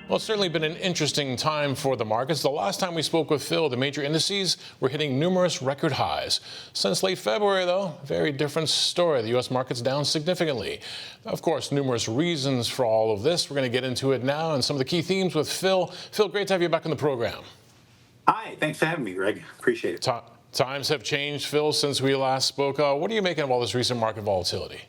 Well, it's certainly been an interesting time for the markets. The last time we spoke with Phil, the major indices were hitting numerous record highs. Since late February, though, very different story. The U.S. market's down significantly. Of course, numerous reasons for all of this. We're going to get into it now and some of the key themes with Phil. Phil, great to have you back on the program. Hi, thanks for having me, Greg. Appreciate it. Times have changed, Phil, since we last spoke. What are you making of all this recent market volatility?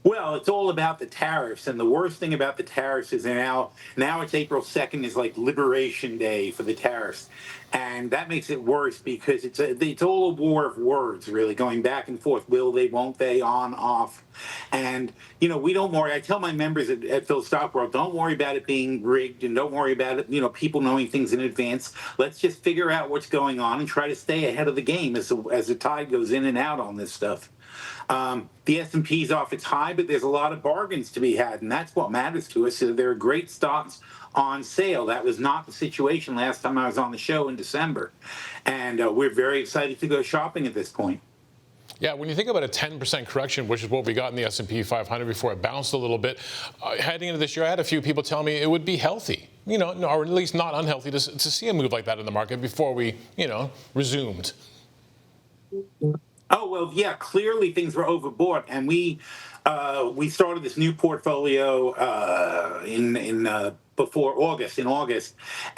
Well, it's all about the tariffs, and the worst thing about the tariffs is now it's April 2nd is like Liberation Day for the tariffs, and that makes it worse because it's all a war of words, really, going back and forth. Will they? Won't they? On, off, and we don't worry. I tell my members at Phil Stock World, don't worry about it being rigged, and don't worry about it. People knowing things in advance. Let's just figure out what's going on and try to stay ahead of the game as the tide goes in and out on this stuff. The S&P is off its high, but there's a lot of bargains to be had, and that's what matters to us. So there are great stocks on sale. That was not the situation last time I was on the show in December, and we're very excited to go shopping at this point. Yeah, when you think about a 10% correction, which is what we got in the S&P 500 before it bounced a little bit, heading into this year, I had a few people tell me it would be healthy, or at least not unhealthy to see a move like that in the market before we, resumed. Oh, well, yeah, clearly things were overbought, and we started this new portfolio before August,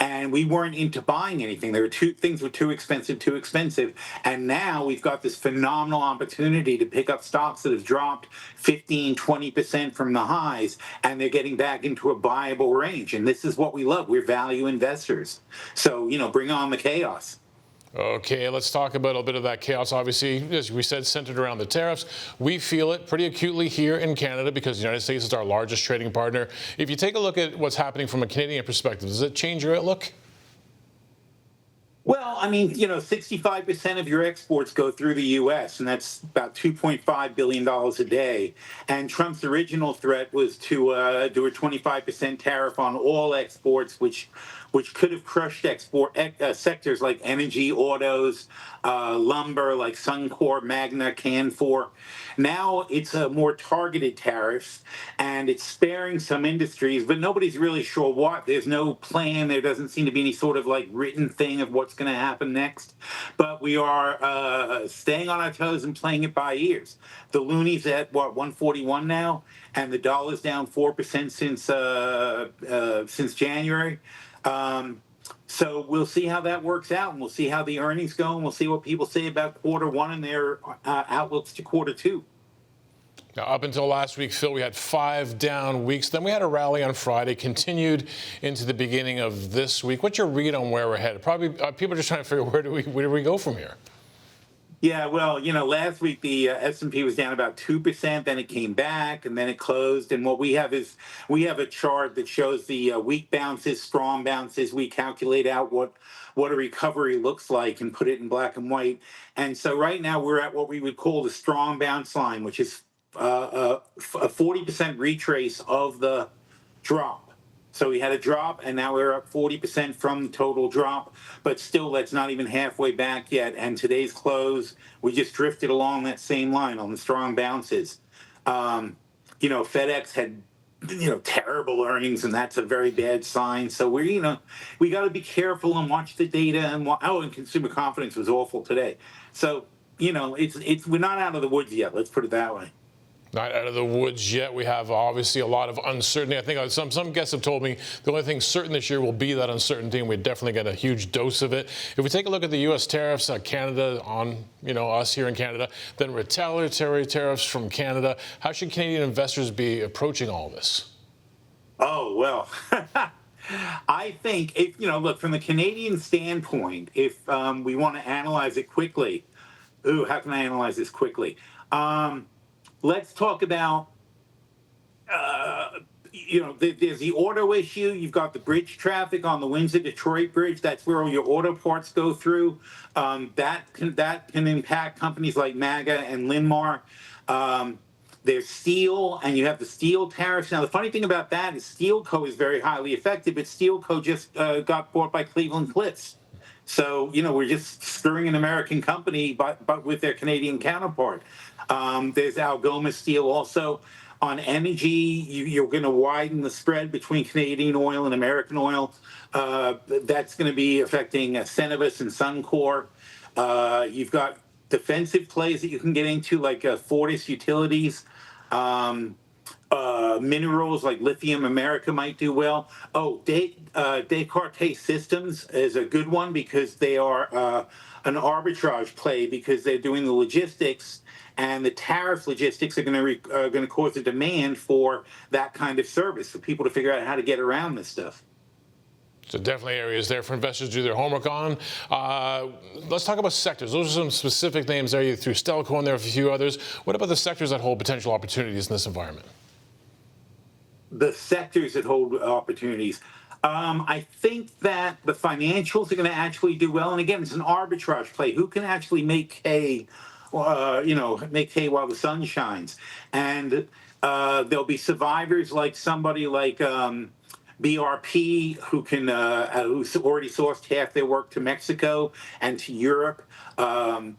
and we weren't into buying anything. Things were too expensive, and now we've got this phenomenal opportunity to pick up stocks that have dropped 15, 20% from the highs, and they're getting back into a buyable range, and this is what we love. We're value investors. So, bring on the chaos. Okay, let's talk about a bit of that chaos. Obviously, as we said, centered around the tariffs. We feel it pretty acutely here in Canada because the United States is our largest trading partner. If you take a look at what's happening from a Canadian perspective, does it change your outlook? Well, 65% of your exports go through the U.S., and that's about $2.5 billion a day. And Trump's original threat was to do a 25% tariff on all exports, which could have crushed export sectors like energy, autos, lumber, like Suncor, Magna, Canfor. Now it's a more targeted tariffs, and it's sparing some industries, but nobody's really sure what. There's no plan. There doesn't seem to be any sort of written thing of what's going to happen next. But we are staying on our toes and playing it by ears. The loonie's at 141 now, and the dollar's down 4% since January. So we'll see how that works out, and we'll see how the earnings go, and we'll see what people say about Q1 and their outlooks to Q2. Now, up until last week, Phil, we had 5 down weeks. Then we had a rally on Friday, continued into the beginning of this week. What's your read on where we're headed? Probably people are just trying to figure where do we go from here? Yeah, well, last week the S&P was down about 2%, then it came back, and then it closed. And what we have is a chart that shows the weak bounces, strong bounces. We calculate out what a recovery looks like and put it in black and white. And so right now we're at what we would call the strong bounce line, which is a 40% retrace of the drop. So we had a drop, and now we're up 40% from the total drop, but still that's not even halfway back yet. And today's close, we just drifted along that same line on the strong bounces. FedEx had terrible earnings, and that's a very bad sign. So we got to be careful and watch the data. And consumer confidence was awful today. So we're not out of the woods yet. Let's put it that way. Not out of the woods yet. We have obviously a lot of uncertainty. I think some guests have told me the only thing certain this year will be that uncertainty, and we definitely get a huge dose of it. If we take a look at the U.S. tariffs, Canada on us here in Canada, then retaliatory tariffs from Canada, how should Canadian investors be approaching all this? Oh, well, I think look, from the Canadian standpoint, if we want to analyze it quickly, how can I analyze this quickly? Let's talk about, there's the auto issue. You've got the bridge traffic on the Windsor-Detroit Bridge. That's where all your auto parts go through. That can impact companies like MAGA and Linmar. There's steel, and you have the steel tariffs. Now, the funny thing about that is Steel Co. is very highly affected, but Steel Co. just got bought by Cleveland-Cliffs. So, we're just screwing an American company, but with their Canadian counterpart. There's Algoma Steel also. On energy, you're going to widen the spread between Canadian oil and American oil. That's going to be affecting Cenovus and Suncor. You've got defensive plays that you can get into, like Fortis Utilities. Minerals like lithium, America might do well. Oh, Descartes Systems is a good one because they are an arbitrage play because they're doing the logistics, and the tariff logistics are going to cause a demand for that kind of service for people to figure out how to get around this stuff. So definitely areas there for investors to do their homework on. Let's talk about sectors. Those are some specific names there. You threw Stelco in there, a few others. What about the sectors that hold potential opportunities in this environment? The sectors that hold opportunities. I think that the financials are going to actually do well. And again, it's an arbitrage play. Who can actually make hay, make hay while the sun shines? And there'll be survivors like somebody like BRP who's already sourced half their work to Mexico and to Europe.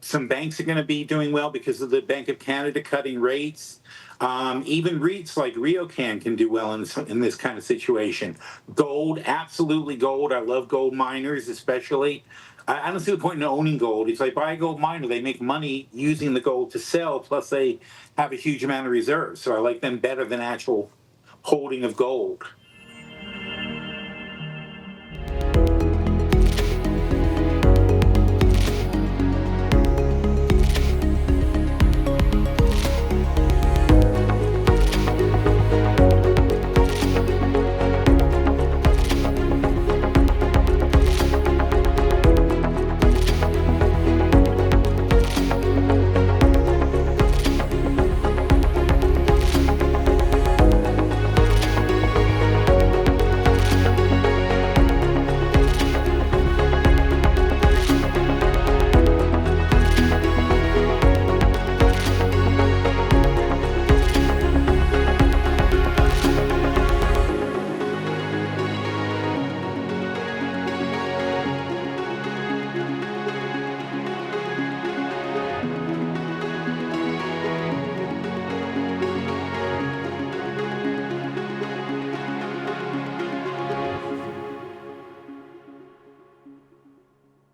Some banks are going to be doing well because of the Bank of Canada cutting rates. Even REITs like RioCan can do well in this kind of situation. Gold, absolutely gold. I love gold miners, especially. I don't see the point in owning gold. If I buy a gold miner, they make money using the gold to sell, plus they have a huge amount of reserves. So I like them better than actual holding of gold.